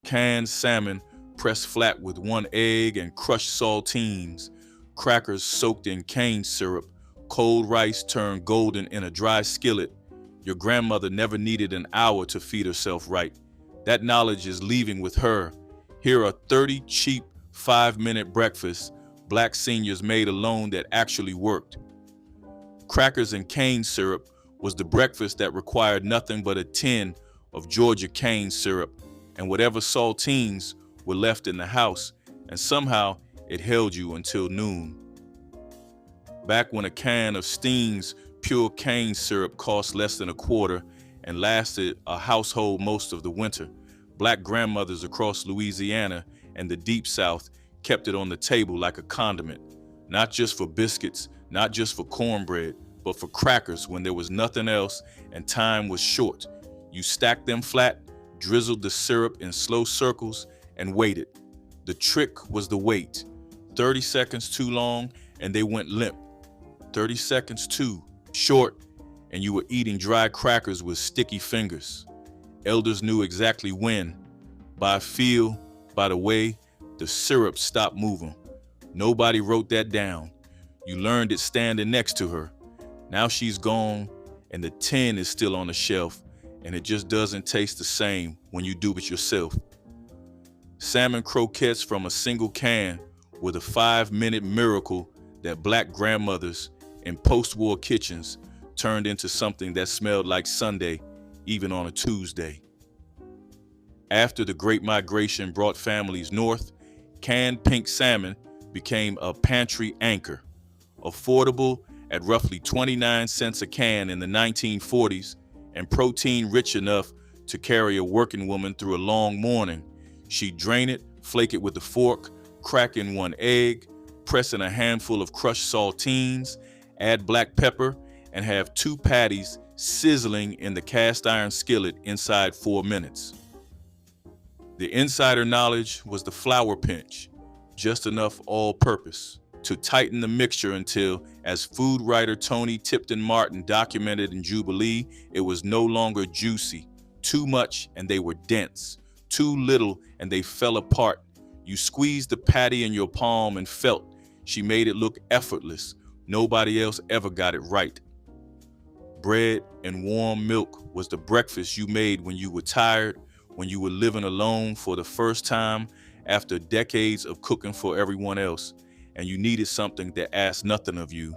canned salmon pressed flat with 1 egg and crushed saltines, crackers soaked in cane syrup, cold rice turned golden in a dry skillet. Your grandmother never needed an hour to feed herself right. That knowledge is leaving with her. Here are 30 cheap 5-minute breakfasts Black seniors made alone that actually worked. Crackers and cane syrup was the breakfast that required nothing but a tin of Georgia cane syrup and whatever saltines were left in the house, and somehow it held you until noon. Back when a can of Steen's pure cane syrup cost less than a quarter and lasted a household most of the winter, Black grandmothers across Louisiana and the Deep South kept it on the table like a condiment, not just for biscuits, not just for cornbread, but for crackers when there was nothing else and time was short. You stacked them flat, drizzled the syrup in slow circles, and waited. The trick was the wait. 30 seconds too long and they went limp. 30 seconds too short and you were eating dry crackers with sticky fingers. Elders knew exactly when. By feel, by the way, the syrup stopped moving. Nobody wrote that down. You learned it standing next to her. Now she's gone and the tin is still on the shelf, and it just doesn't taste the same when you do it yourself. Salmon croquettes from a single can were the 5-minute miracle that Black grandmothers in post-war kitchens turned into something that smelled like Sunday, even on a Tuesday. After the Great Migration brought families north, canned pink salmon became a pantry anchor. Affordable at roughly 29 cents a can in the 1940s and protein-rich enough to carry a working woman through a long morning, she'd drain it, flake it with a fork, crack in 1 egg, press in a handful of crushed saltines, add black pepper, and have 2 patties sizzling in the cast iron skillet inside 4 minutes. The insider knowledge was the flour pinch, just enough all-purpose to tighten the mixture until, as food writer Tony Tipton Martin documented in Jubilee, it was no longer juicy. Too much and they were dense. Too little and they fell apart. You squeezed the patty in your palm and felt she made it look effortless. Nobody else ever got it right. Bread and warm milk was the breakfast you made when you were tired, when you were living alone for the first time after decades of cooking for everyone else, and you needed something that asked nothing of you.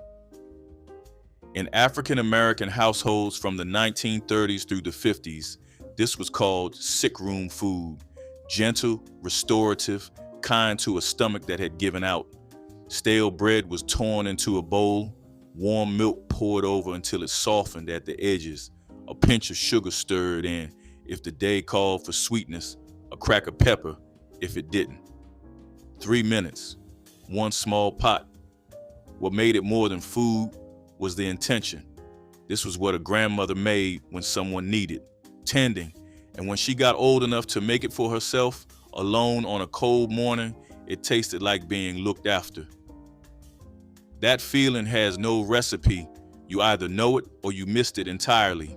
In African American households from the 1930s through the 50s, this was called sick room food, gentle, restorative, kind to a stomach that had given out. Stale bread was torn into a bowl, warm milk poured over until it softened at the edges, a pinch of sugar stirred in if the day called for sweetness, a crack of pepper if it didn't. 3 minutes, 1 small pot. What made it more than food was the intention. This was what a grandmother made when someone needed, tending, and when she got old enough to make it for herself, alone on a cold morning, it tasted like being looked after. That feeling has no recipe. You either know it or you missed it entirely.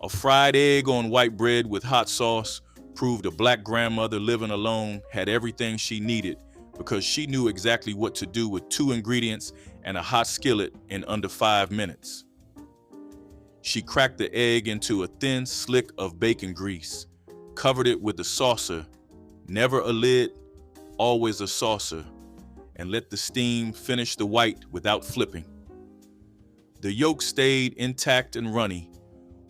A fried egg on white bread with hot sauce proved a Black grandmother living alone had everything she needed because she knew exactly what to do with 2 ingredients and a hot skillet in under 5 minutes. She cracked the egg into a thin slick of bacon grease, covered it with a saucer, never a lid, always a saucer, and let the steam finish the white without flipping. The yolk stayed intact and runny.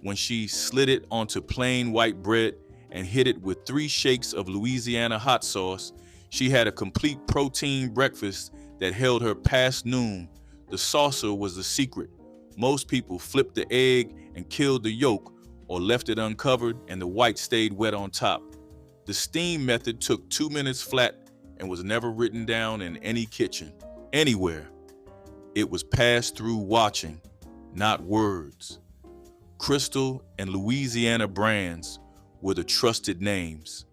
When she slid it onto plain white bread and hit it with 3 shakes of Louisiana hot sauce, she had a complete protein breakfast that held her past noon. The saucer was the secret. Most people flipped the egg and killed the yolk or left it uncovered and the white stayed wet on top. The steam method took 2 minutes flat and was never written down in any kitchen, anywhere. It was passed through watching, not words. Crystal and Louisiana brands were the trusted names.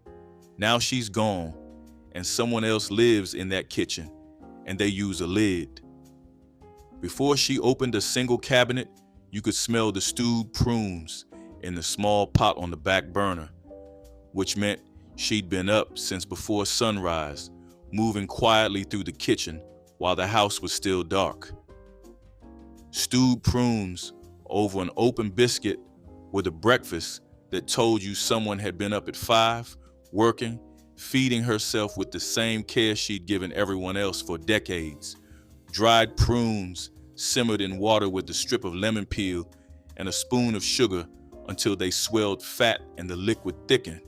Now she's gone, and someone else lives in that kitchen, and they use a lid. Before she opened a single cabinet, you could smell the stewed prunes in the small pot on the back burner, which meant She'd been up since before sunrise, moving quietly through the kitchen while the house was still dark. Stewed prunes over an open biscuit were the breakfast that told you someone had been up at 5, working, feeding herself with the same care she'd given everyone else for decades. Dried prunes simmered in water with a strip of lemon peel and a spoon of sugar until they swelled fat and the liquid thickened.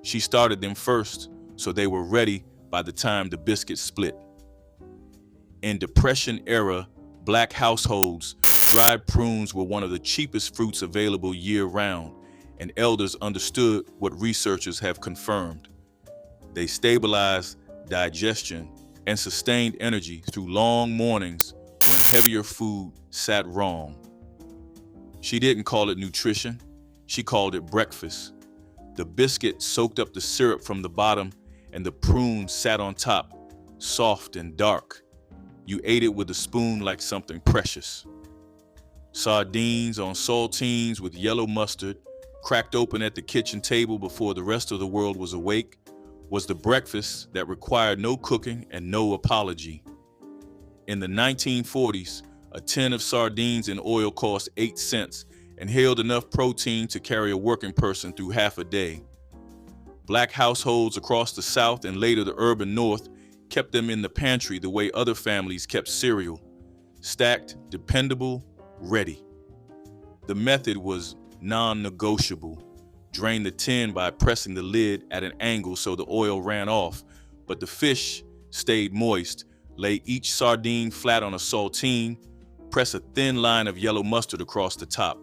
She started them first, so they were ready by the time the biscuits split. In Depression-era Black households, dried prunes were one of the cheapest fruits available year-round, and elders understood what researchers have confirmed. They stabilized digestion and sustained energy through long mornings when heavier food sat wrong. She didn't call it nutrition, she called it breakfast. The biscuit soaked up the syrup from the bottom, and the prunes sat on top, soft and dark. You ate it with a spoon like something precious. Sardines on saltines with yellow mustard, cracked open at the kitchen table before the rest of the world was awake, was the breakfast that required no cooking and no apology. In the 1940s, a tin of sardines in oil cost 8 cents and held enough protein to carry a working person through half a day. Black households across the South and later the urban North kept them in the pantry the way other families kept cereal, stacked, dependable, ready. The method was non-negotiable. Drain the tin by pressing the lid at an angle so the oil ran off, but the fish stayed moist. Lay each sardine flat on a saltine, press a thin line of yellow mustard across the top.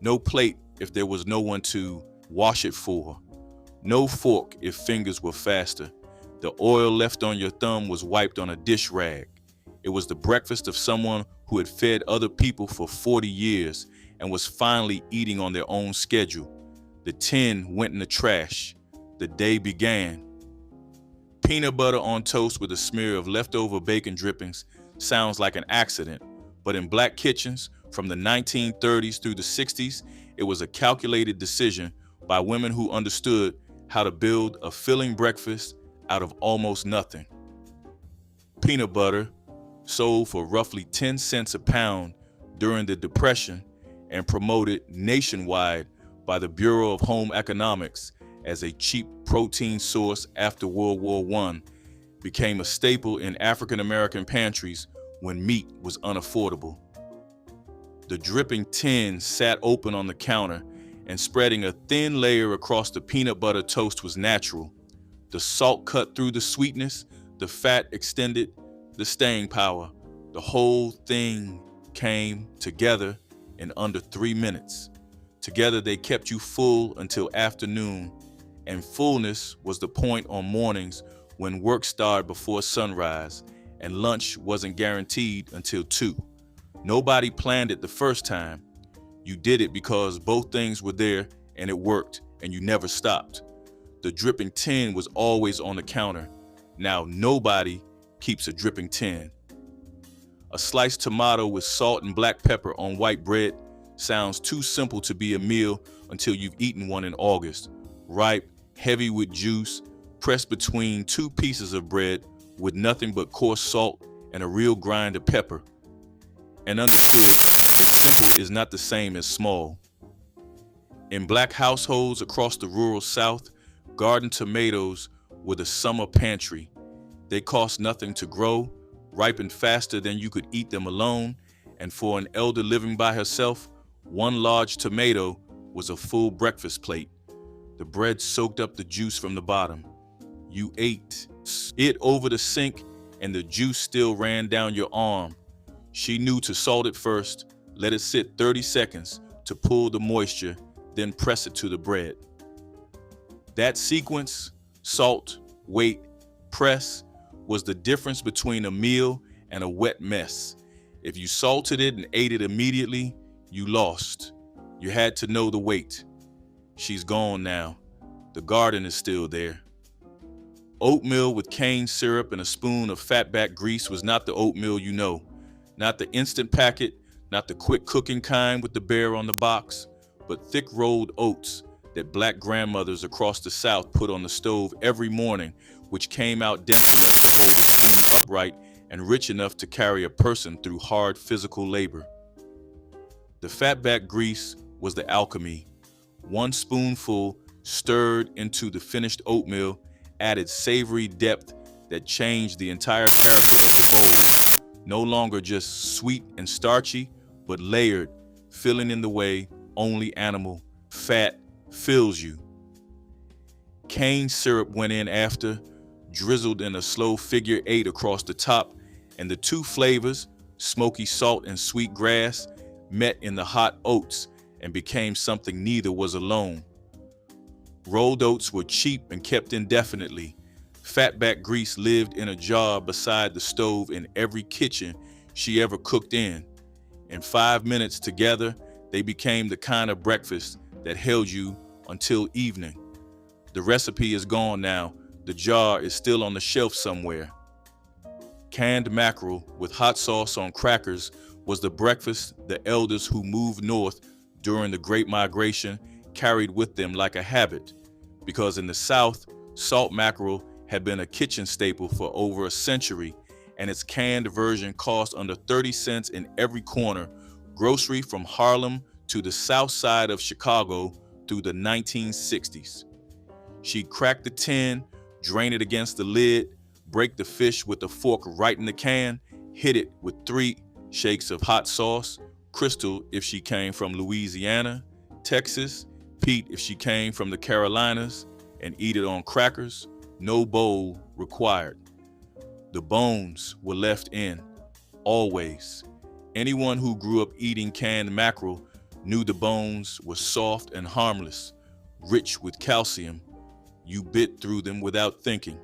No plate if there was no one to wash it for. No fork if fingers were faster. The oil left on your thumb was wiped on a dish rag. It was the breakfast of someone who had fed other people for 40 years and was finally eating on their own schedule. The tin went in the trash. The day began. Peanut butter on toast with a smear of leftover bacon drippings sounds like an accident, but in Black kitchens from the 1930s through the 60s, it was a calculated decision by women who understood how to build a filling breakfast out of almost nothing. Peanut butter, sold for roughly 10 cents a pound during the Depression and promoted nationwide by the Bureau of Home Economics as a cheap protein source after World War I, became a staple in African American pantries when meat was unaffordable. The dripping tin sat open on the counter, and spreading a thin layer across the peanut butter toast was natural. The salt cut through the sweetness, the fat extended the staying power. The whole thing came together in under 3 minutes. Together they kept you full until afternoon, and fullness was the point on mornings when work started before sunrise and lunch wasn't guaranteed until 2. Nobody planned it the first time. You did it because both things were there and it worked, and you never stopped. The dripping tin was always on the counter. Now nobody keeps a dripping tin. A sliced tomato with salt and black pepper on white bread sounds too simple to be a meal until you've eaten one in August. Ripe, heavy with juice, pressed between 2 pieces of bread with nothing but coarse salt and a real grind of pepper. And understood that simple is not the same as small. In Black households across the rural South, garden tomatoes were the summer pantry. They cost nothing to grow, ripened faster than you could eat them alone, and for an elder living by herself, one large tomato was a full breakfast plate. The bread soaked up the juice from the bottom. You ate it over the sink, and the juice still ran down your arm. She knew to salt it first, let it sit 30 seconds to pull the moisture, then press it to the bread. That sequence, salt, wait, press, was the difference between a meal and a wet mess. If you salted it and ate it immediately, you lost. You had to know the wait. She's gone now. The garden is still there. Oatmeal with cane syrup and a spoon of Fatback grease was not the oatmeal you know. Not the instant packet, not the quick cooking kind with the bear on the box, but thick rolled oats, that Black grandmothers across the South put on the stove every morning, which came out dense enough to hold a spoon upright and rich enough to carry a person through hard physical labor. The fatback grease was the alchemy. One spoonful stirred into the finished oatmeal added savory depth that changed the entire character of the bowl. No longer just sweet and starchy, but layered, filling in the way only animal fat fills you. Cane syrup went in after, drizzled in a slow figure 8 across the top, and the two flavors, smoky salt and sweet grass, met in the hot oats and became something neither was alone. Rolled oats were cheap and kept indefinitely. Fatback grease lived in a jar beside the stove in every kitchen she ever cooked in. In 5 minutes together, they became the kind of breakfast that held you until evening. The recipe is gone now. The jar is still on the shelf somewhere. Canned mackerel with hot sauce on crackers was the breakfast the elders who moved north during the Great Migration carried with them like a habit, because in the South, salt mackerel had been a kitchen staple for over a century, and its canned version cost under 30 cents in every corner, grocery from Harlem to the south side of Chicago through the 1960s. She'd crack the tin, drain it against the lid, break the fish with a fork right in the can, hit it with 3 shakes of hot sauce, Crystal if she came from Louisiana, Texas, Pete if she came from the Carolinas, and eat it on crackers, no bowl required. The bones were left in, always. Anyone who grew up eating canned mackerel knew the bones were soft and harmless, rich with calcium. You bit through them without thinking.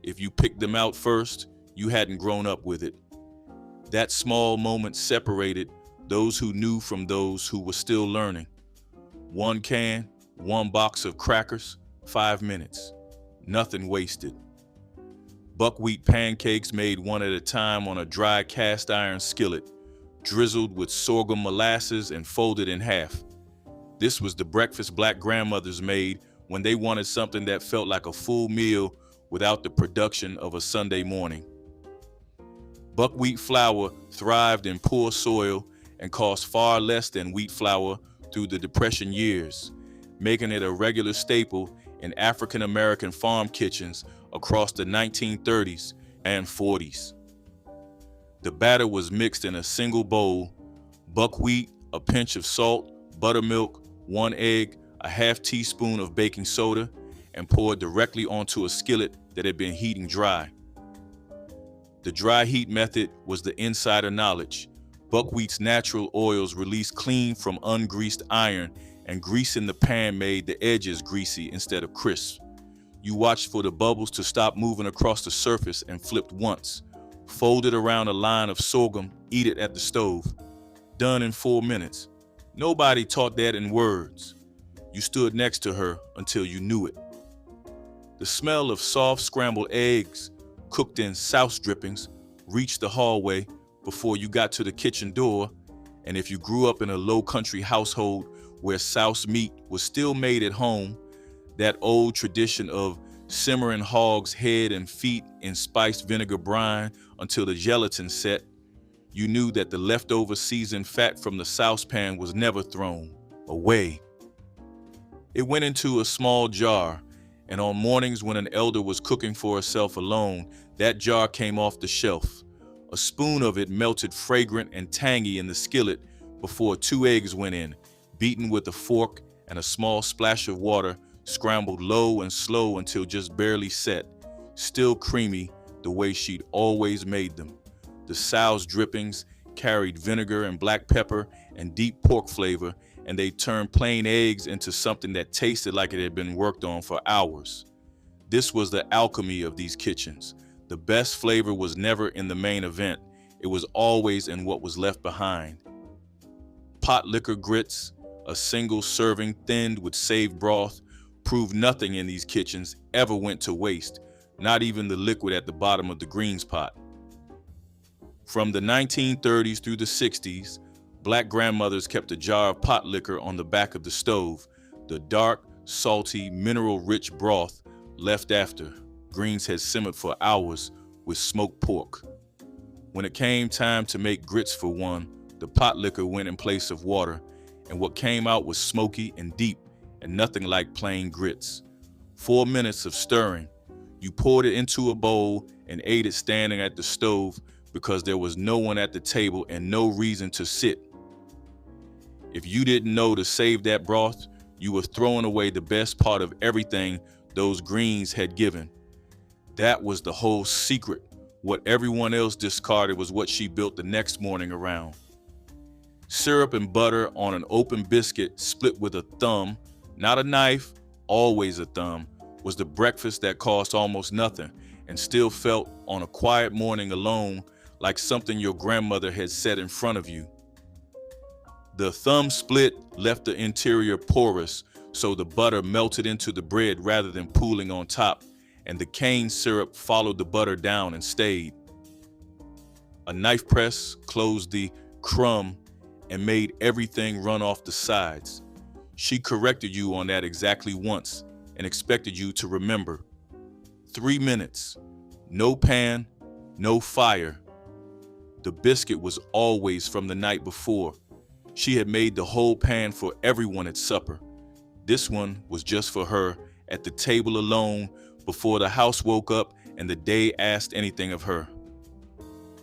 If you picked them out first, you hadn't grown up with it. That small moment separated those who knew from those who were still learning. 1 can, 1 box of crackers, 5 minutes. Nothing wasted. Buckwheat pancakes made one at a time on a dry cast iron skillet, drizzled with sorghum molasses and folded in half. This was the breakfast Black grandmothers made when they wanted something that felt like a full meal without the production of a Sunday morning. Buckwheat flour thrived in poor soil and cost far less than wheat flour through the Depression years, making it a regular staple in African American farm kitchens across the 1930s and 40s. The batter was mixed in a single bowl: buckwheat, a pinch of salt, buttermilk, 1 egg, a half teaspoon of baking soda, and poured directly onto a skillet that had been heating dry. The dry heat method was the insider knowledge. Buckwheat's natural oils released clean from ungreased iron, and grease in the pan made the edges greasy instead of crisp. You watched for the bubbles to stop moving across the surface and flipped once. Fold it around a line of sorghum, eat it at the stove. Done in 4 minutes. Nobody taught that in words. You stood next to her until you knew it. The smell of soft scrambled eggs, cooked in souse drippings, reached the hallway before you got to the kitchen door, and if you grew up in a low-country household where souse meat was still made at home, that old tradition of simmering hog's head and feet in spiced vinegar brine until the gelatin set, you knew that the leftover seasoned fat from the saucepan was never thrown away. It went into a small jar, and on mornings when an elder was cooking for herself alone, that jar came off the shelf. A spoon of it melted fragrant and tangy in the skillet before 2 eggs went in, beaten with a fork, and a small splash of water scrambled low and slow until just barely set, still creamy the way she'd always made them. The souse drippings carried vinegar and black pepper and deep pork flavor, and they turned plain eggs into something that tasted like it had been worked on for hours. This was the alchemy of these kitchens. The best flavor was never in the main event. It was always in what was left behind. Potlikker grits, a single serving thinned with saved broth, proved nothing in these kitchens ever went to waste, not even the liquid at the bottom of the greens pot. From the 1930s through the 60s, Black grandmothers kept a jar of pot liquor on the back of the stove, the dark, salty, mineral-rich broth left after greens had simmered for hours with smoked pork. When it came time to make grits for one, the potlikker went in place of water, and what came out was smoky and deep and nothing like plain grits. 4 minutes of stirring. You poured it into a bowl and ate it standing at the stove because there was no one at the table and no reason to sit. If you didn't know to save that broth, you were throwing away the best part of everything those greens had given. That was the whole secret. What everyone else discarded was what she built the next morning around. Syrup and butter on an open biscuit split with a thumb, not a knife, always a thumb, was the breakfast that cost almost nothing and still felt on a quiet morning alone like something your grandmother had set in front of you. The thumb split left the interior porous, so the butter melted into the bread rather than pooling on top, and the cane syrup followed the butter down and stayed. A knife press closed the crumb and made everything run off the sides. She corrected you on that exactly once and expected you to remember. 3 minutes, no pan, no fire. The biscuit was always from the night before. She had made the whole pan for everyone at supper. This one was just for her at the table alone before the house woke up and the day asked anything of her.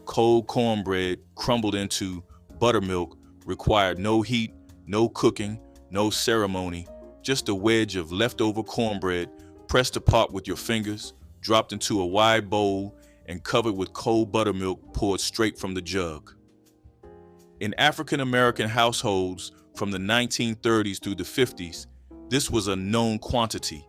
Cold cornbread crumbled into buttermilk required no heat, no cooking, no ceremony, just a wedge of leftover cornbread pressed apart with your fingers, dropped into a wide bowl, and covered with cold buttermilk poured straight from the jug. In African American households from the 1930s through the 50s, this was a known quantity.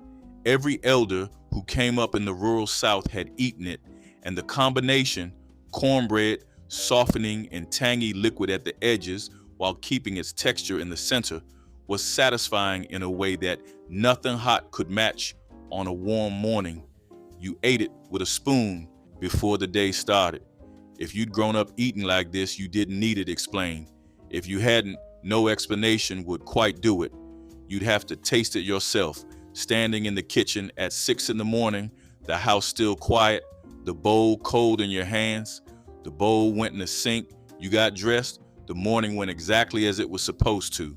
Every elder who came up in the rural South had eaten it, and the combination, cornbread, softening and tangy liquid at the edges while keeping its texture in the center, was satisfying in a way that nothing hot could match on a warm morning. You ate it with a spoon before the day started. If you'd grown up eating like this, you didn't need it explained. If you hadn't, no explanation would quite do it. You'd have to taste it yourself, standing in the kitchen at 6 in the morning, the house still quiet, the bowl cold in your hands. The bowl went in the sink, you got dressed, the morning went exactly as it was supposed to.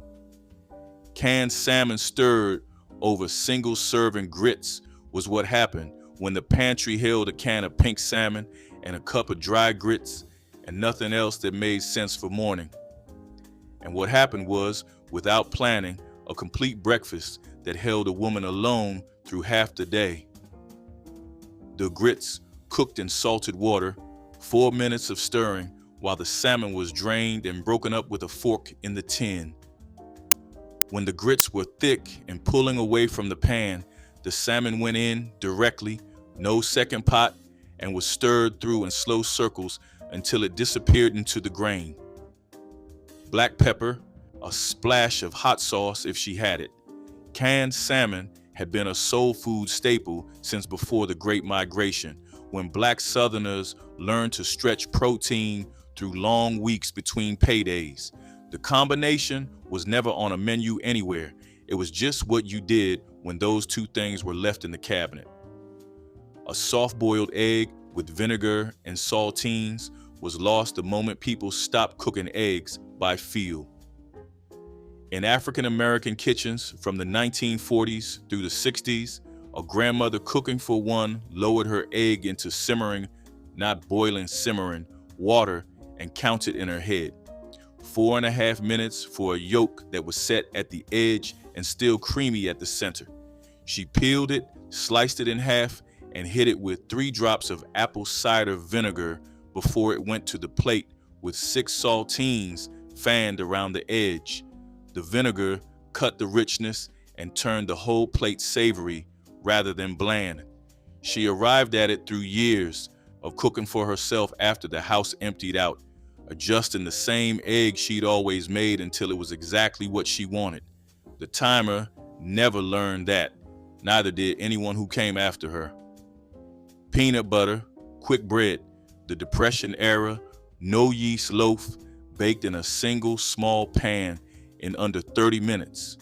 Canned salmon stirred over single-serving grits was what happened when the pantry held a can of pink salmon and a cup of dry grits and nothing else that made sense for morning. And what happened was, without planning, a complete breakfast that held a woman alone through half the day. The grits cooked in salted water, 4 minutes of stirring while the salmon was drained and broken up with a fork in the tin. When the grits were thick and pulling away from the pan, the salmon went in directly, no second pot, and was stirred through in slow circles until it disappeared into the grain. Black pepper, a splash of hot sauce if she had it. Canned salmon had been a soul food staple since before the Great Migration, when Black Southerners learned to stretch protein through long weeks between paydays. The combination was never on a menu anywhere. It was just what you did when those two things were left in the cabinet. A soft-boiled egg with vinegar and saltines was lost the moment people stopped cooking eggs by feel. In African American kitchens from the 1940s through the 60s, a grandmother cooking for one lowered her egg into simmering, not boiling, simmering, water and counted in her head. 4.5 minutes for a yolk that was set at the edge and still creamy at the center. She peeled it, sliced it in half, and hit it with 3 drops of apple cider vinegar before it went to the plate with 6 saltines fanned around the edge. The vinegar cut the richness and turned the whole plate savory rather than bland. She arrived at it through years of cooking for herself after the house emptied out, adjusting the same egg she'd always made until it was exactly what she wanted. The timer never learned that. Neither did anyone who came after her. Peanut butter, quick bread, the Depression era, no yeast loaf, baked in a single small pan in under 30 minutes.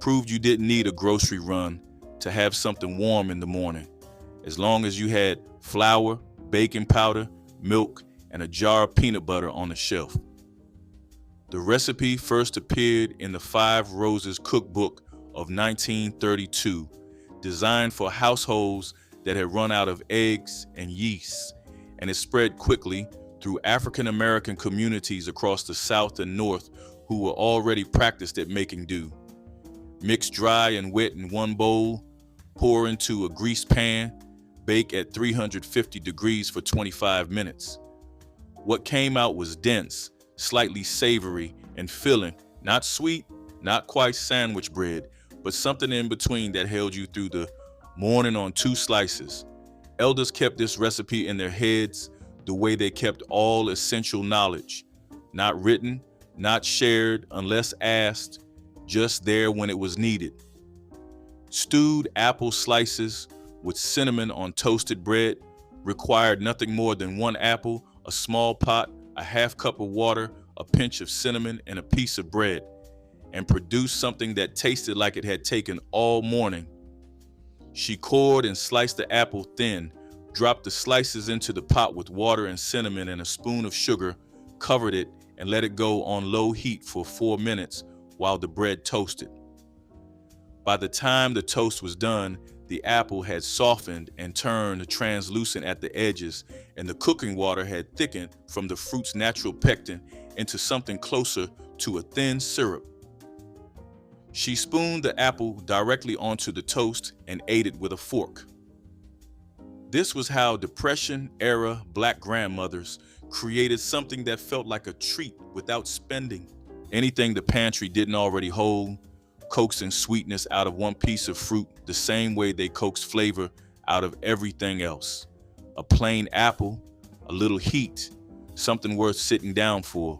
proved you didn't need a grocery run to have something warm in the morning, as long as you had flour, baking powder, milk, and a jar of peanut butter on the shelf. The recipe first appeared in the Five Roses cookbook of 1932, designed for households that had run out of eggs and yeast, and it spread quickly through African American communities across the South and North who were already practiced at making dough. Mix dry and wet in one bowl, pour into a greased pan, bake at 350 degrees for 25 minutes. What came out was dense, slightly savory and filling, not sweet, not quite sandwich bread, but something in between that held you through the morning on 2 slices. Elders kept this recipe in their heads the way they kept all essential knowledge, not written, not shared unless asked, just there when it was needed. Stewed apple slices with cinnamon on toasted bread required nothing more than 1 apple, a small pot, a half cup of water, a pinch of cinnamon, and a piece of bread, and produced something that tasted like it had taken all morning. She cored and sliced the apple thin, dropped the slices into the pot with water and cinnamon and a spoon of sugar, covered it, and let it go on low heat for 4 minutes while the bread toasted. By the time the toast was done, the apple had softened and turned translucent at the edges, and the cooking water had thickened from the fruit's natural pectin into something closer to a thin syrup. She spooned the apple directly onto the toast and ate it with a fork. This was how Depression-era Black grandmothers created something that felt like a treat without spending anything the pantry didn't already hold, coaxing sweetness out of one piece of fruit the same way they coax flavor out of everything else. A plain apple, a little heat, something worth sitting down for.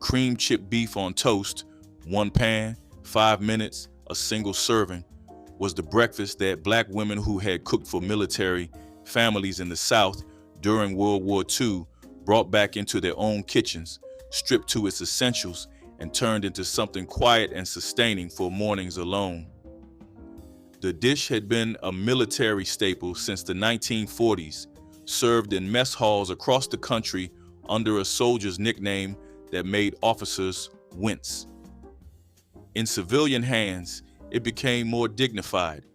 Cream chip beef on toast, 1 pan, 5 minutes, a single serving, was the breakfast that Black women who had cooked for military families in the South during World War II brought back into their own kitchens, stripped to its essentials, and turned into something quiet and sustaining for mornings alone. The dish had been a military staple since the 1940s, served in mess halls across the country under a soldier's nickname that made officers wince. In civilian hands, it became more dignified,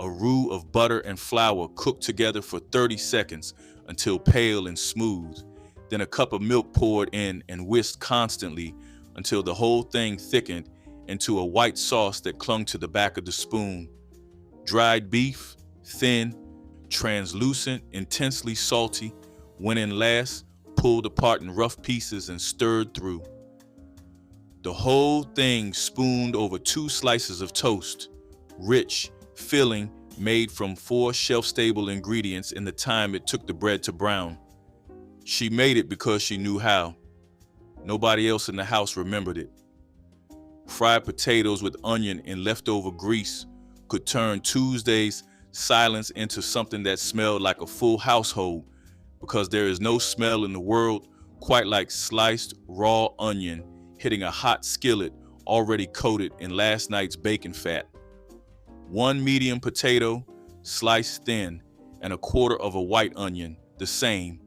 a roux of butter and flour cooked together for 30 seconds until pale and smooth, then a cup of milk poured in and whisked constantly until the whole thing thickened into a white sauce that clung to the back of the spoon. Dried beef, thin, translucent, intensely salty, went in last, pulled apart in rough pieces and stirred through. The whole thing spooned over 2 slices of toast, rich, filling, made from 4 shelf-stable ingredients in the time it took the bread to brown. She made it because she knew how. Nobody else in the house remembered it. Fried potatoes with onion and leftover grease could turn Tuesday's silence into something that smelled like a full household, because there is no smell in the world quite like sliced raw onion hitting a hot skillet already coated in last night's bacon fat. 1 medium potato, sliced thin, and 1/4 of a white onion, the same,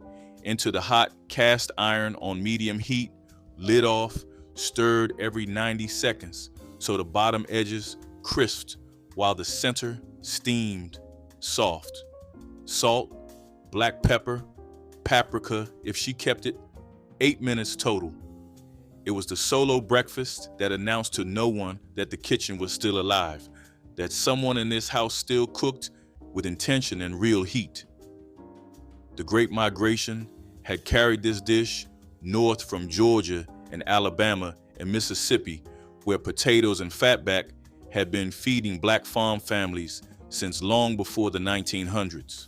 into the hot cast iron on medium heat, lid off, stirred every 90 seconds so the bottom edges crisped while the center steamed soft. Salt, black pepper, paprika if she kept it, 8 minutes total. It was the solo breakfast that announced to no one that the kitchen was still alive, that someone in this house still cooked with intention and real heat. The Great Migration had carried this dish north from Georgia and Alabama and Mississippi, where potatoes and fatback had been feeding Black farm families since long before the 1900s.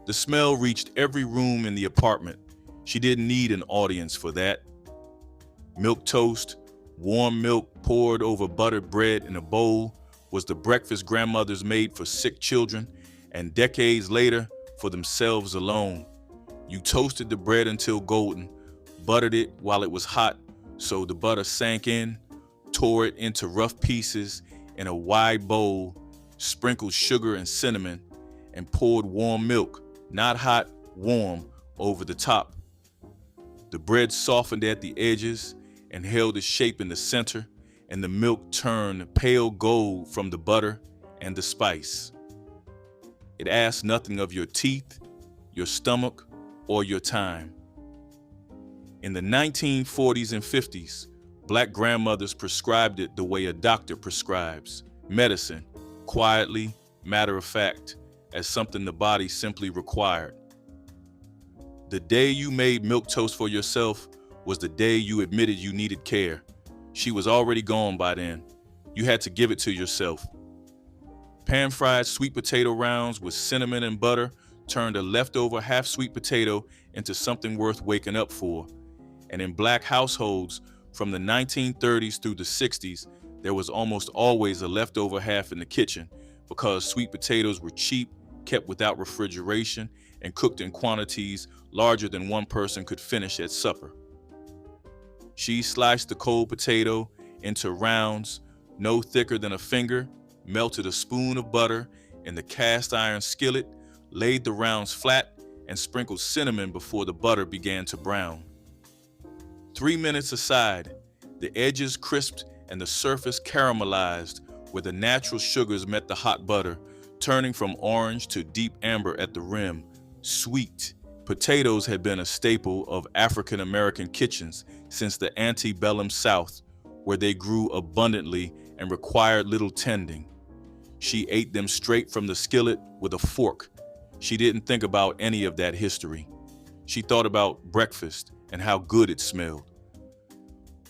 The smell reached every room in the apartment. She didn't need an audience for that. Milk toast, warm milk poured over buttered bread in a bowl was the breakfast grandmothers made for sick children and decades later for themselves alone. You toasted the bread until golden, buttered it while it was hot so the butter sank in, tore it into rough pieces in a wide bowl, sprinkled sugar and cinnamon, and poured warm milk, not hot, warm, over the top. The bread softened at the edges and held its shape in the center, and the milk turned pale gold from the butter and the spice. It asked nothing of your teeth, your stomach, or your time. In the 1940s and 50s, Black grandmothers prescribed it the way a doctor prescribes medicine, quietly, matter of fact, as something the body simply required. The day you made milquetoast for yourself was the day you admitted you needed care. She was already gone by then. You had to give it to yourself. Pan-fried sweet potato rounds with cinnamon and butter turned a leftover half-sweet potato into something worth waking up for. And in Black households, from the 1930s through the 60s, there was almost always a leftover half in the kitchen because sweet potatoes were cheap, kept without refrigeration, and cooked in quantities larger than one person could finish at supper. She sliced the cold potato into rounds no thicker than a finger, melted a spoon of butter in the cast iron skillet, laid the rounds flat, and sprinkled cinnamon before the butter began to brown. 3 minutes aside, the edges crisped and the surface caramelized where the natural sugars met the hot butter, turning from orange to deep amber at the rim. Sweet. Potatoes had been a staple of African American kitchens since the antebellum South, where they grew abundantly and required little tending. She ate them straight from the skillet with a fork. She didn't think about any of that history. She thought about breakfast and how good it smelled.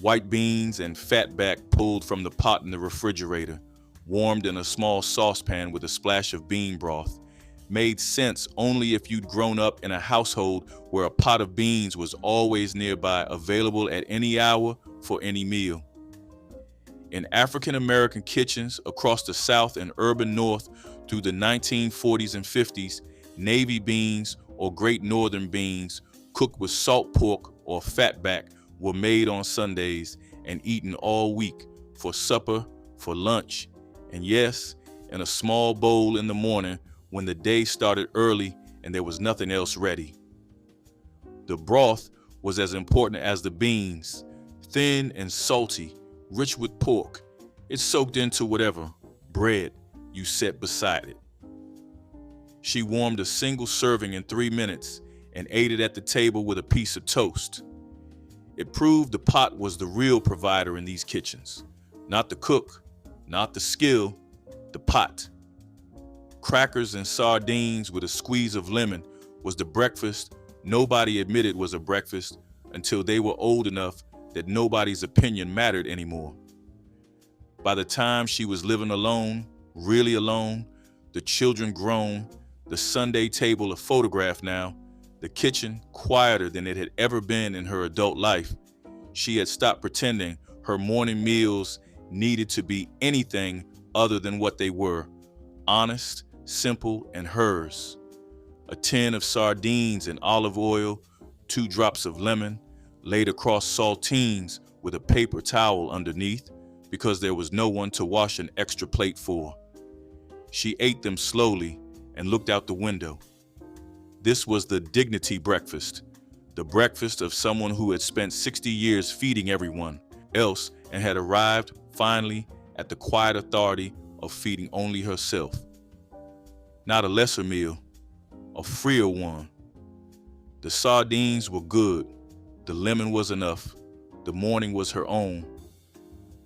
White beans and fatback pulled from the pot in the refrigerator, warmed in a small saucepan with a splash of bean broth, made sense only if you'd grown up in a household where a pot of beans was always nearby, available at any hour for any meal. In African American kitchens across the South and urban North through the 1940s and 50s, navy beans or great northern beans cooked with salt pork or fatback were made on Sundays and eaten all week for supper, for lunch, and yes, in a small bowl in the morning when the day started early and there was nothing else ready. The broth was as important as the beans, thin and salty, rich with pork. It soaked into whatever bread you set beside it. She warmed a single serving in 3 minutes and ate it at the table with a piece of toast. It proved the pot was the real provider in these kitchens. Not the cook, not the skill, the pot. Crackers and sardines with a squeeze of lemon was the breakfast nobody admitted was a breakfast until they were old enough that nobody's opinion mattered anymore. By the time she was living alone, really alone, the children grown, the Sunday table a photograph now, the kitchen quieter than it had ever been in her adult life, she had stopped pretending her morning meals needed to be anything other than what they were, honest, simple, and hers. A tin of sardines in olive oil, 2 drops of lemon, laid across saltines with a paper towel underneath because there was no one to wash an extra plate for. She ate them slowly and looked out the window. This was the dignity breakfast, the breakfast of someone who had spent 60 years feeding everyone else and had arrived finally at the quiet authority of feeding only herself. Not a lesser meal, a freer one. The sardines were good. The lemon was enough. The morning was her own.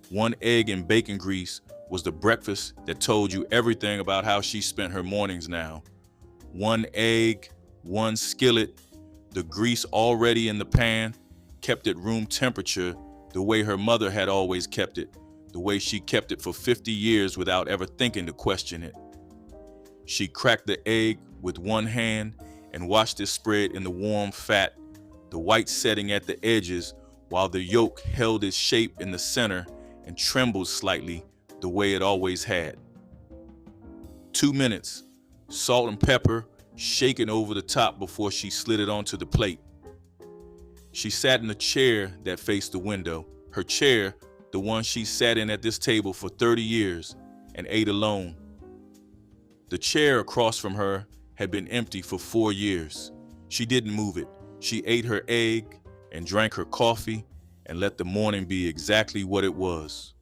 1 egg and bacon grease was the breakfast that told you everything about how she spent her mornings now. 1 egg, 1 skillet, the grease already in the pan, kept it room temperature the way her mother had always kept it, the way she kept it for 50 years without ever thinking to question it. She cracked the egg with 1 hand and watched it spread in the warm fat, the white setting at the edges while the yolk held its shape in the center and trembled slightly the way it always had. 2 minutes, salt and pepper shaken over the top before she slid it onto the plate. She sat in a chair that faced the window. Her chair the one she sat in at this table for 30 years and ate alone. The chair across from her had been empty for 4 years. She didn't move it. She ate her egg and drank her coffee and let the morning be exactly what it was.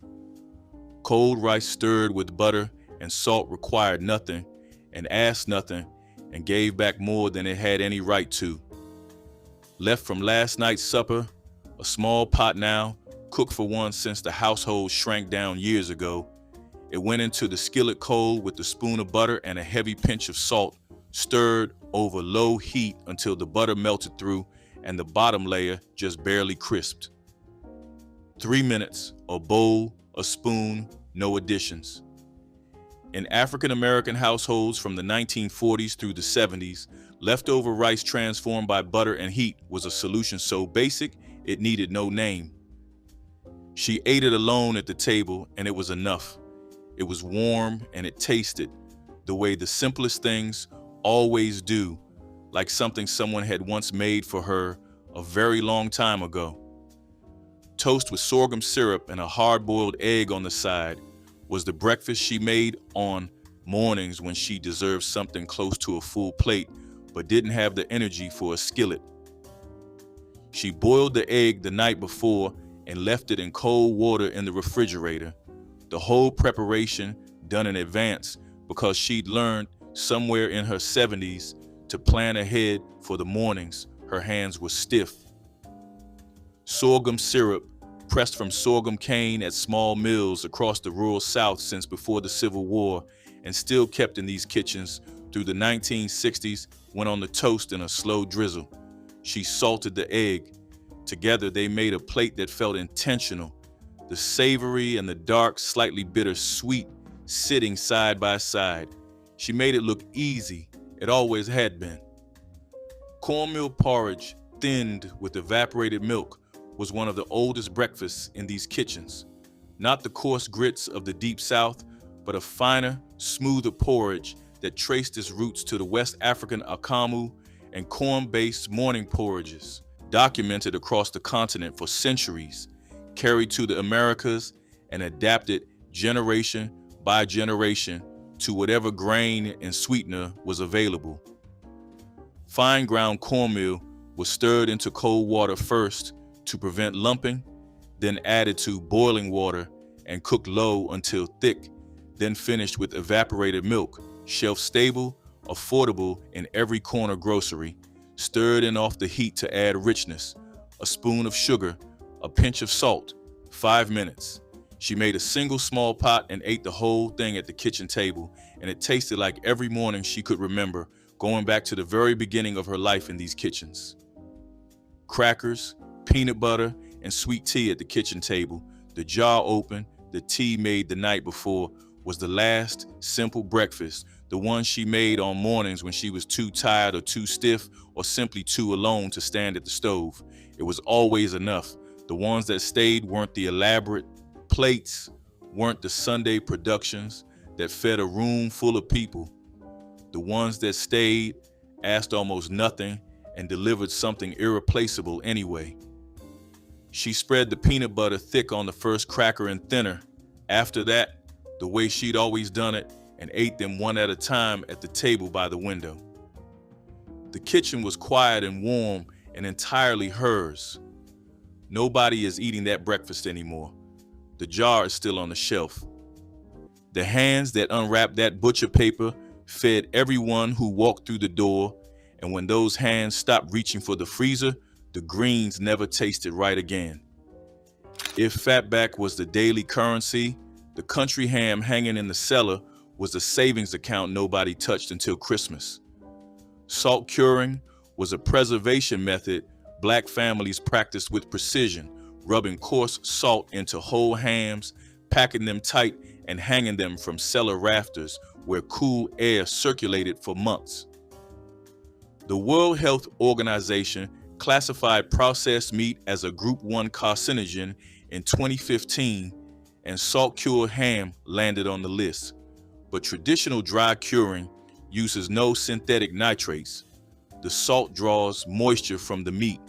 Cold rice stirred with butter and salt required nothing and asked nothing and gave back more than it had any right to. Left from last night's supper, a small pot now, cooked for one since the household shrank down years ago. It went into the skillet cold with a spoon of butter and a heavy pinch of salt, stirred over low heat until the butter melted through and the bottom layer just barely crisped. 3 minutes, a bowl, a spoon, no additions. In African American households from the 1940s through the 70s, leftover rice transformed by butter and heat was a solution so basic it needed no name. She ate it alone at the table and it was enough. It was warm and it tasted the way the simplest things always do, like something someone had once made for her a very long time ago. Toast with sorghum syrup and a hard-boiled egg on the side was the breakfast she made on mornings when she deserved something close to a full plate but didn't have the energy for a skillet. She boiled the egg the night before and left it in cold water in the refrigerator. The whole preparation done in advance because she'd learned somewhere in her 70s to plan ahead for the mornings her hands were stiff. Sorghum syrup, pressed from sorghum cane at small mills across the rural South since before the Civil War and still kept in these kitchens through the 1960s, went on the toast in a slow drizzle. She salted the egg. Together they made a plate that felt intentional. The savory and the dark, slightly bitter sweet sitting side by side. She made it look easy. It always had been. Cornmeal porridge, thinned with evaporated milk, was one of the oldest breakfasts in these kitchens. Not the coarse grits of the Deep South, but a finer, smoother porridge that traced its roots to the West African akamu and corn-based morning porridges, documented across the continent for centuries, carried to the Americas, and adapted generation by generation to whatever grain and sweetener was available. Fine ground cornmeal was stirred into cold water first to prevent lumping, then added to boiling water and cooked low until thick, then finished with evaporated milk, shelf-stable, affordable in every corner grocery, stirred in off the heat to add richness, a spoon of sugar, a pinch of salt, 5 minutes. She made a single small pot and ate the whole thing at the kitchen table, and it tasted like every morning she could remember, going back to the very beginning of her life in these kitchens. Crackers, peanut butter, and sweet tea at the kitchen table, the jar open, the tea made the night before, was the last simple breakfast, the one she made on mornings when she was too tired or too stiff or simply too alone to stand at the stove. It was always enough. The ones that stayed weren't the elaborate plates, weren't the Sunday productions that fed a room full of people. The ones that stayed asked almost nothing and delivered something irreplaceable anyway. She spread the peanut butter thick on the first cracker and thinner. After that, the way she'd always done it, and ate them one at a time at the table by the window. The kitchen was quiet and warm and entirely hers. Nobody is eating that breakfast anymore. The jar is still on the shelf. The hands that unwrapped that butcher paper fed everyone who walked through the door, and when those hands stopped reaching for the freezer, the greens never tasted right again. If Fatback was the daily currency, the country ham hanging in the cellar was the savings account nobody touched until Christmas. Salt curing was a preservation method Black families practiced with precision, rubbing coarse salt into whole hams, packing them tight, and hanging them from cellar rafters where cool air circulated for months. The World Health Organization classified processed meat as a Group 1 carcinogen in 2015, and salt-cured ham landed on the list. But traditional dry curing uses no synthetic nitrates. The salt draws moisture from the meat,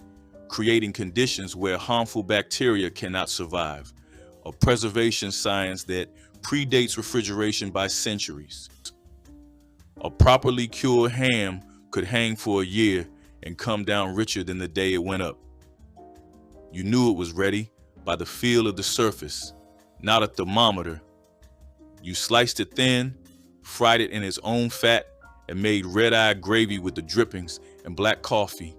creating conditions where harmful bacteria cannot survive. a preservation science that predates refrigeration by centuries. A properly cured ham could hang for a year and come down richer than the day it went up. You knew it was ready by the feel of the surface, not a thermometer. You sliced it thin, fried it in its own fat, and made red-eye gravy with the drippings and black coffee.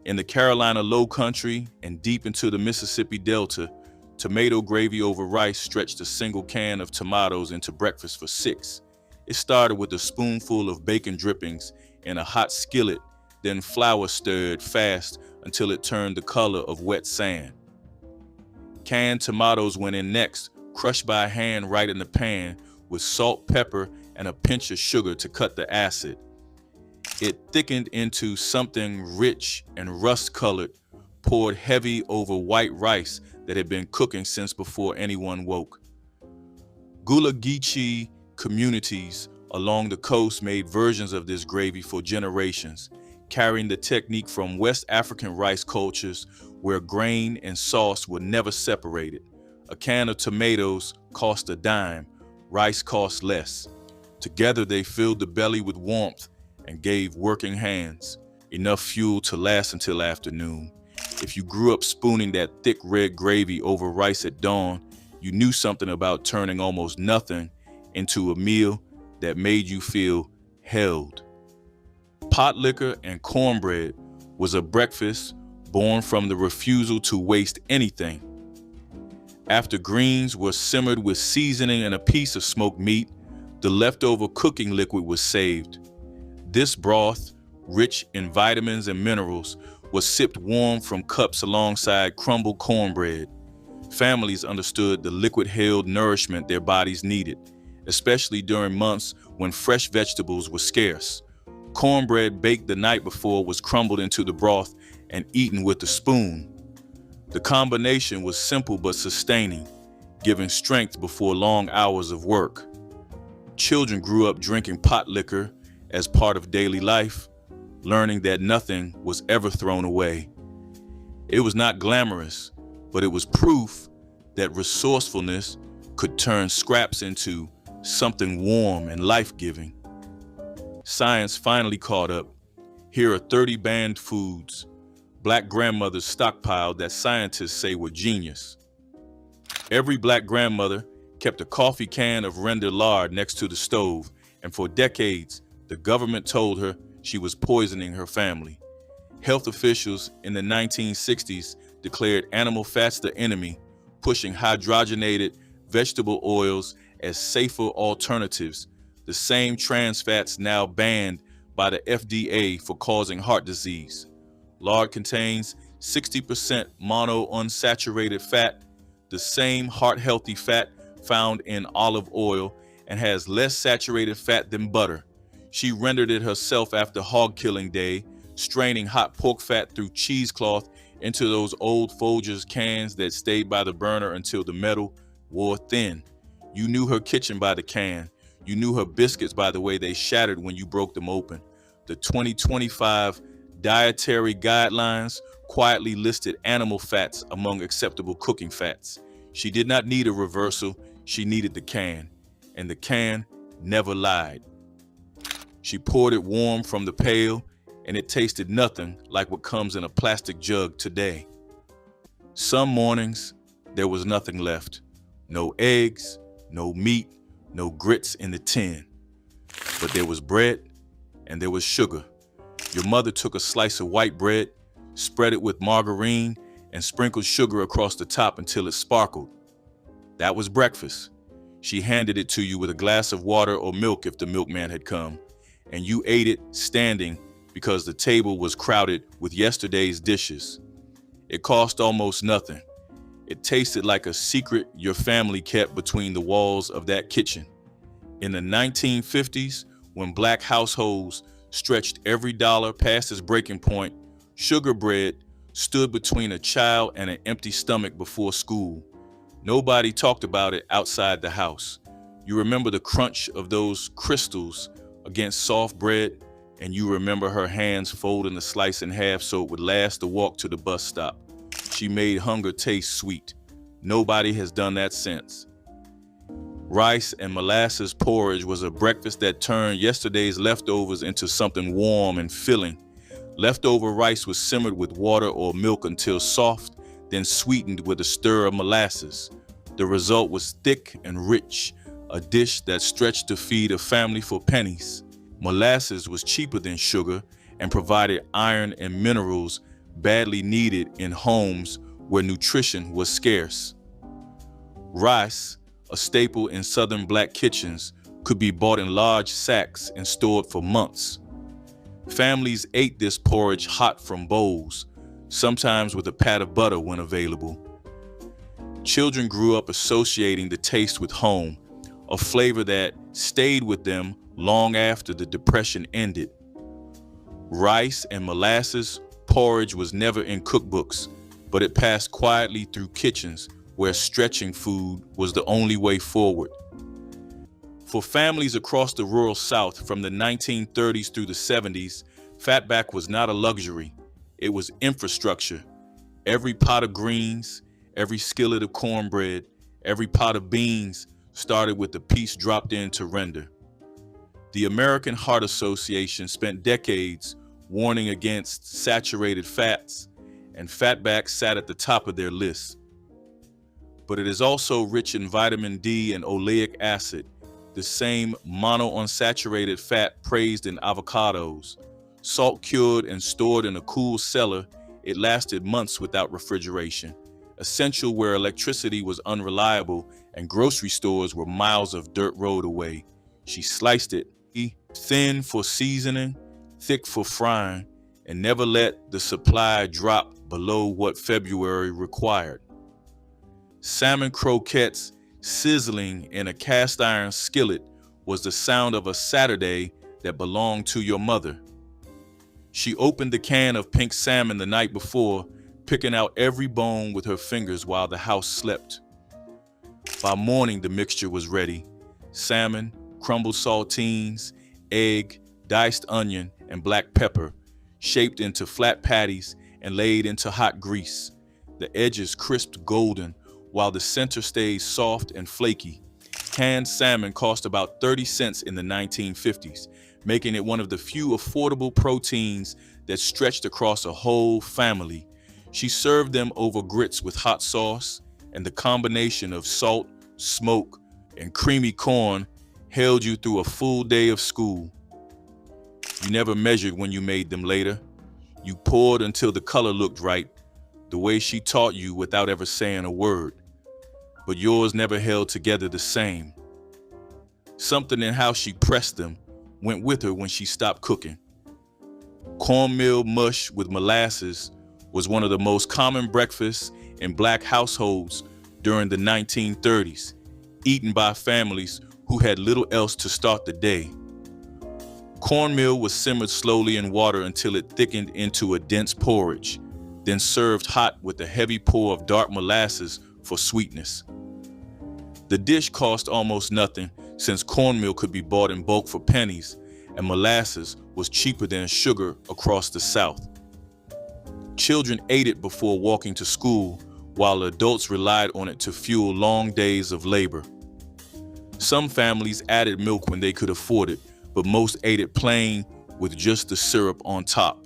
In the Carolina Low Country and deep into the Mississippi Delta, tomato gravy over rice stretched a single can of tomatoes into breakfast for 6. It started with a spoonful of bacon drippings in a hot skillet, then flour stirred fast until it turned the color of wet sand. Canned tomatoes went in next, crushed by hand right in the pan with salt, pepper, and a pinch of sugar to cut the acid. It thickened into something rich and rust-colored, poured heavy over white rice that had been cooking since before anyone woke. Gullah Geechee communities along the coast made versions of this gravy for generations, carrying the technique from West African rice cultures where grain and sauce were never separated. A can of tomatoes cost a dime, rice cost less. Together they filled the belly with warmth and gave working hands enough fuel to last until afternoon. If you grew up spooning that thick red gravy over rice at dawn, you knew something about turning almost nothing into a meal that made you feel held. Potlikker and cornbread was a breakfast born from the refusal to waste anything. After greens were simmered with seasoning and a piece of smoked meat, the leftover cooking liquid was saved. This broth, rich in vitamins and minerals, was sipped warm from cups alongside crumbled cornbread. Families understood the liquid held nourishment their bodies needed, especially during months when fresh vegetables were scarce. Cornbread baked the night before was crumbled into the broth and eaten with a spoon. The combination was simple but sustaining, giving strength before long hours of work. Children grew up drinking potlikker as part of daily life, learning that nothing was ever thrown away. It was not glamorous, but it was proof that resourcefulness could turn scraps into something warm and life-giving. Science finally caught up. Here are 30 banned foods Black grandmothers stockpiled that scientists say were genius. Every Black grandmother kept a coffee can of rendered lard next to the stove, and for decades, the government told her she was poisoning her family. Health officials in the 1960s declared animal fats the enemy, pushing hydrogenated vegetable oils as safer alternatives, the same trans fats now banned by the FDA for causing heart disease. Lard contains 60% monounsaturated fat, the same heart-healthy fat found in olive oil, and has less saturated fat than butter. She rendered it herself after hog killing day, straining hot pork fat through cheesecloth into those old Folgers cans that stayed by the burner until the metal wore thin. You knew her kitchen by the can. You knew her biscuits by the way they shattered when you broke them open. The 2025 dietary guidelines quietly listed animal fats among acceptable cooking fats. She did not need a reversal, she needed the can, and the can never lied. She poured it warm from the pail, and it tasted nothing like what comes in a plastic jug today. Some mornings, there was nothing left. No eggs, no meat, no grits in the tin. But there was bread, and there was sugar. Your mother took a slice of white bread, spread it with margarine, and sprinkled sugar across the top until it sparkled. That was breakfast. She handed it to you with a glass of water or milk if the milkman had come, and you ate it standing because the table was crowded with yesterday's dishes. It cost almost nothing. It tasted like a secret your family kept between the walls of that kitchen. In the 1950s, when Black households stretched every dollar past its breaking point, sugar bread stood between a child and an empty stomach before school. Nobody talked about it outside the house. You remember the crunch of those crystals against soft bread, and you remember her hands folding the slice in half so it would last the walk to the bus stop. She made hunger taste sweet. Nobody has done that since. Rice and molasses porridge was a breakfast that turned yesterday's leftovers into something warm and filling. Leftover rice was simmered with water or milk until soft, then sweetened with a stir of molasses. The result was thick and rich, a dish that stretched to feed a family for pennies. Molasses was cheaper than sugar and provided iron and minerals badly needed in homes where nutrition was scarce. Rice, a staple in southern black kitchens, could be bought in large sacks and stored for months. Families ate this porridge hot from bowls, sometimes with a pat of butter when available. Children grew up associating the taste with home, a flavor that stayed with them long after the Depression ended. Rice and molasses porridge was never in cookbooks, but it passed quietly through kitchens where stretching food was the only way forward. For families across the rural South from the 1930s through the 70s, Fatback was not a luxury. It was infrastructure. Every pot of greens, every skillet of cornbread, every pot of beans started with a piece dropped in to render. The American Heart Association spent decades warning against saturated fats, and Fatback sat at the top of their list. But it is also rich in vitamin D and oleic acid, the same monounsaturated fat praised in avocados. Salt cured and stored in a cool cellar, it lasted months without refrigeration, essential where electricity was unreliable and grocery stores were miles of dirt road away. She sliced it, thin for seasoning, thick for frying, and never let the supply drop below what February required. Salmon croquettes sizzling in a cast iron skillet was the sound of a Saturday that belonged to your mother. She opened the can of pink salmon the night before, picking out every bone with her fingers while the house slept. By morning, the mixture was ready. Salmon, crumbled saltines, egg, diced onion, and black pepper, shaped into flat patties and laid into hot grease. The edges crisped golden, while the center stayed soft and flaky. Canned salmon cost about 30 cents in the 1950s, making it one of the few affordable proteins that stretched across a whole family. She served them over grits with hot sauce, and the combination of salt, smoke, and creamy corn held you through a full day of school. You never measured when you made them later. You poured until the color looked right, the way she taught you without ever saying a word. But yours never held together the same. Something in how she pressed them went with her when she stopped cooking. Cornmeal mush with molasses was one of the most common breakfasts in black households during the 1930s, eaten by families who had little else to start the day. Cornmeal was simmered slowly in water until it thickened into a dense porridge, then served hot with a heavy pour of dark molasses for sweetness. The dish cost almost nothing since cornmeal could be bought in bulk for pennies, and molasses was cheaper than sugar across the South. Children ate it before walking to school, while adults relied on it to fuel long days of labor. Some families added milk when they could afford it, but most ate it plain with just the syrup on top.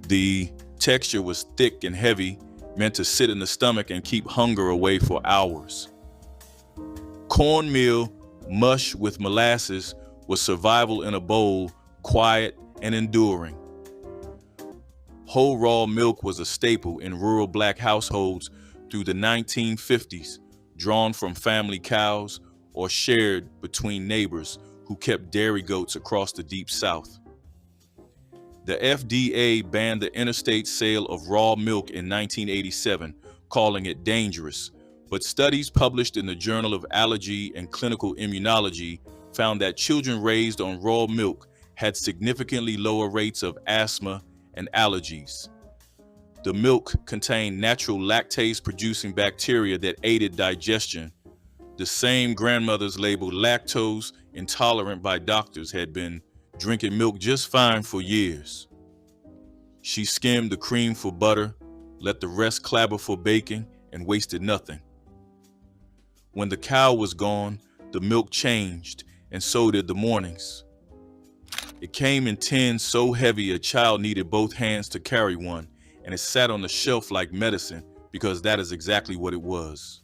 The texture was thick and heavy, meant to sit in the stomach and keep hunger away for hours. Cornmeal mush with molasses was survival in a bowl, quiet and enduring. Whole raw milk was a staple in rural black households through the 1950s, drawn from family cows or shared between neighbors who kept dairy goats across the deep South. The FDA banned the interstate sale of raw milk in 1987, calling it dangerous, but studies published in the Journal of Allergy and Clinical Immunology found that children raised on raw milk had significantly lower rates of asthma and allergies. The milk contained natural lactase-producing bacteria that aided digestion. The same grandmothers labeled lactose intolerant by doctors had been drinking milk just fine for years. She skimmed the cream for butter, let the rest clabber for baking, and wasted nothing. When the cow was gone, the milk changed, and so did the mornings. It came in tins so heavy a child needed both hands to carry one, and it sat on the shelf like medicine because that is exactly what it was.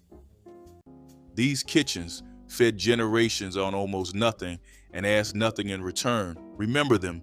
These kitchens fed generations on almost nothing and asked nothing in return. Remember them